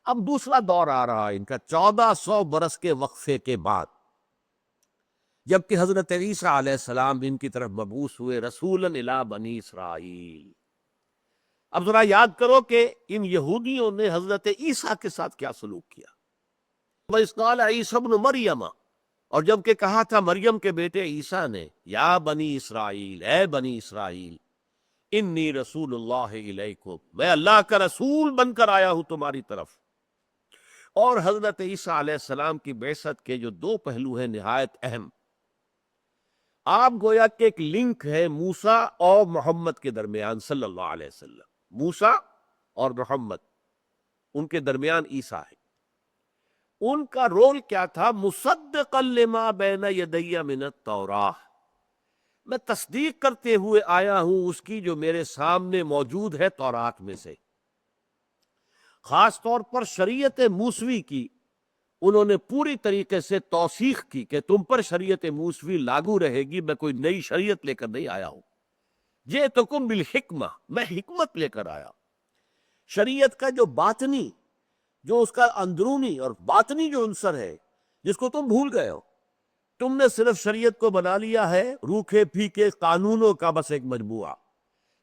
اب دوسرا دور آ رہا ہے ان کا 1400 برس کے وقفے کے بعد، جبکہ حضرت عیسیٰ علیہ السلام ان کی طرف مبعوث ہوئے رسولا الی بنی اسرائیل۔ اب ذرا یاد کرو کہ ان یہودیوں نے حضرت عیسیٰ کے ساتھ کیا سلوک کیا۔ وَإِذْ قَالَ عِیسیٰ ابْنُ مَرْیَمَ، اور جب کہ کہا تھا مریم کے بیٹے عیسیٰ نے، یا بنی اسرائیل، اے بنی اسرائیل، انی رسول اللہ الیکم، میں اللہ کا رسول بن کر آیا ہوں تمہاری طرف۔ اور حضرت عیسیٰ علیہ السلام کی بعثت کے جو دو پہلو ہیں نہایت اہم، آپ گویا کہ ایک لنک ہے موسیٰ اور محمد کے درمیان صلی اللہ علیہ وسلم، موسیٰ اور محمد، ان کے درمیان عیسیٰ ہے۔ ان کا رول کیا تھا؟ مصدقا لما بین یدی من التوراہ، میں تصدیق کرتے ہوئے آیا ہوں اس کی جو میرے سامنے موجود ہے تورات میں سے، خاص طور پر شریعت موسوی کی انہوں نے پوری طریقے سے توثیق کی کہ تم پر شریعت موسوی لاگو رہے گی، میں کوئی نئی شریعت لے کر نہیں آیا ہوں، جئتکم بالحکمہ، میں حکمت لے کر آیا۔ شریعت کا جو باطنی، جو اس کا اندرونی اور باطنی جو عنصر ہے جس کو تم بھول گئے ہو، تم نے صرف شریعت کو بنا لیا ہے روکھے پھیکے قانونوں کا بس ایک مجموعہ،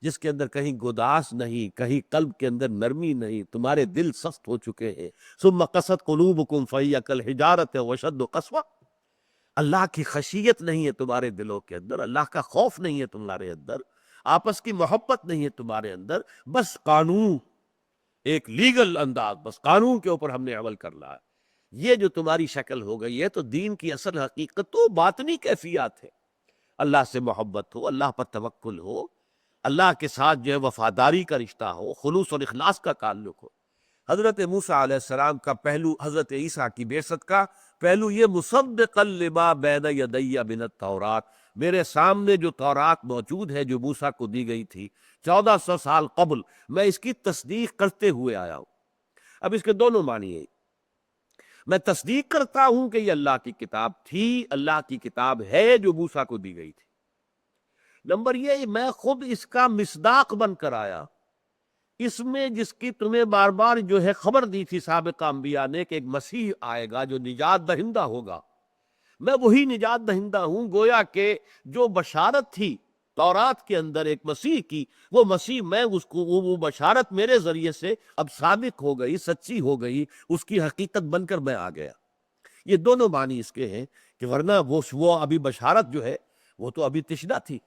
جس کے اندر کہیں گداس نہیں، کہیں قلب کے اندر نرمی نہیں، تمہارے دل سخت ہو چکے ہیں۔ ثم قست قلوبکم فہی کالحجارۃ واشد قسوۃ، اللہ کی خشیت نہیں ہے تمہارے دلوں کے اندر، اللہ کا خوف نہیں ہے تمہارے اندر، آپس کی محبت نہیں ہے تمہارے اندر، بس قانون، ایک لیگل انداز، بس قانون کے اوپر ہم نے عمل کرنا ہے۔ یہ جو تمہاری شکل ہو گئی ہے تو دین کی اصل حقیقت تو باطنی کیفیات ہے، اللہ سے محبت ہو، اللہ پر توکل ہو، اللہ کے ساتھ جو ہے وفاداری کا رشتہ ہو، خلوص اور اخلاص کا تعلق ہو۔ حضرت موسیٰ علیہ السلام کا پہلو، حضرت عیسیٰ کی بعثت کا پہلو یہ مصدقا لما بین یدی من التورات، میرے سامنے جو تورات موجود ہے جو موسیٰ کو دی گئی تھی 1400 سال قبل، میں اس کی تصدیق کرتے ہوئے آیا ہوں۔ اب اس کے دونوں معنی ہیں، میں تصدیق کرتا ہوں کہ یہ اللہ کی کتاب تھی، اللہ کی کتاب ہے جو موسیٰ کو دی گئی تھی۔ نمبر یہ، میں خود اس کا مصداق بن کر آیا، اس میں جس کی تمہیں بار بار جو ہے خبر دی تھی سابقہ انبیاء نے کہ ایک مسیح آئے گا جو نجات دہندہ ہوگا، میں وہی نجات دہندہ ہوں۔ گویا کہ جو بشارت تھی تورات کے اندر ایک مسیح کی، وہ مسیح میں اس کو، وہ بشارت میرے ذریعے سے اب صادق ہو گئی، سچی ہو گئی، اس کی حقیقت بن کر میں آ گیا۔ یہ دونوں معنی اس کے ہیں کہ ورنہ وہ ابھی بشارت جو ہے وہ تو ابھی تشنہ تھی،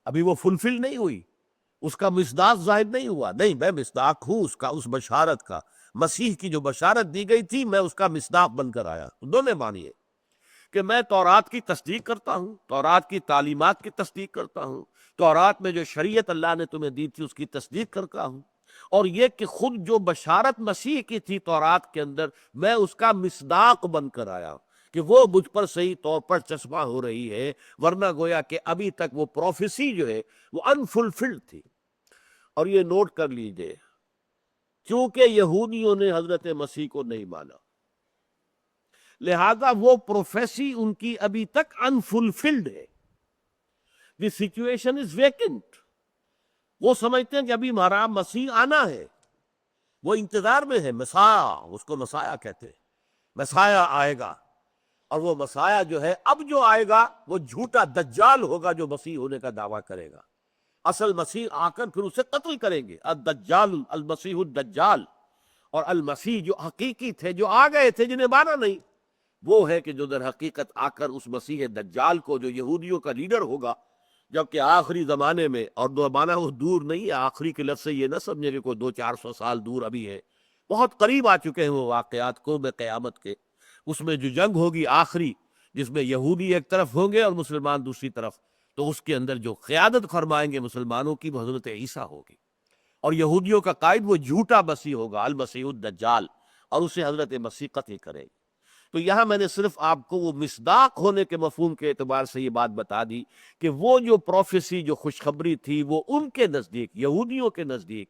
ابھی وہ فلفل نہیں ہوئی، اس کا مصداق ظاہر نہیں ہوا۔ نہیں، میں مصداق ہوں اس کا، اس بشارت کا، مسیح کی جو بشارت دی گئی تھی میں اس کا مصداق بن کر آیا۔ دونوں معنی ہے کہ میں تورات کی تصدیق کرتا ہوں، تورات کی تعلیمات کی تصدیق کرتا ہوں، تورات میں جو شریعت اللہ نے تمہیں دی تھی اس کی تصدیق کرتا ہوں، اور یہ کہ خود جو بشارت مسیح کی تھی تورات کے اندر، میں اس کا مصداق بن کر آیا کہ وہ مجھ پر صحیح طور پر چشمہ ہو رہی ہے، ورنہ گویا کہ ابھی تک وہ پروفیسی جو ہے وہ انفلفلڈ تھی۔ اور یہ نوٹ کر لیجئے، چونکہ یہودیوں نے حضرت مسیح کو نہیں مانا، لہذا وہ پروفیسی ان کی ابھی تک انفلفلڈ ہے۔ دی سچویشن از ویکنٹ، وہ سمجھتے ہیں کہ ابھی ہمارا مسیح آنا ہے، وہ انتظار میں ہے، مسیح، اس کو مسیح کہتے ہیں، مسیح آئے گا، اور وہ مسیح جو ہے اب جو آئے گا وہ جھوٹا دجال ہوگا جو مسیح ہونے کا دعویٰ کرے گا۔ اصل مسیح آ کر پھر اسے قتل کریں گے، الدجال، المسیح الدجال۔ اور المسیح جو حقیقی تھے، جو آ گئے تھے، جنہیں مانا نہیں، وہ ہے کہ جو در حقیقت آ کر اس مسیح دجال کو، جو یہودیوں کا لیڈر ہوگا، جبکہ آخری زمانے میں، اور زمانہ وہ دور نہیں ہے، آخری کے لفظ سے یہ نہ سمجھے کہ کوئی 200-400 سال دور ابھی ہے، بہت قریب آ چکے ہیں وہ واقعات کو میں قیامت کے۔ اس میں جو جنگ ہوگی آخری، جس میں یہودی ایک طرف ہوں گے اور مسلمان دوسری طرف، تو اس کے اندر جو قیادت فرمائیں گے مسلمانوں کی وہ حضرت عیسیٰ ہوگی، اور یہودیوں کا قائد وہ جھوٹا مسیح ہوگا، المسیح الدجال، اور اسے حضرت مسیح قتل کرے گی۔ تو یہاں میں نے صرف آپ کو وہ مصداق ہونے کے مفہوم کے اعتبار سے یہ بات بتا دی کہ وہ جو پروفیسی، جو خوشخبری تھی، وہ ان کے نزدیک، یہودیوں کے نزدیک،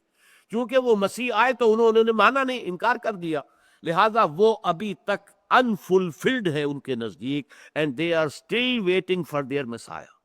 چونکہ وہ مسیح آئے تو انہوں نے مانا نہیں، انکار کر دیا، لہٰذا وہ ابھی تک انفلفلڈ ہے ان کے نزدیک، and they are still waiting for their مسیح۔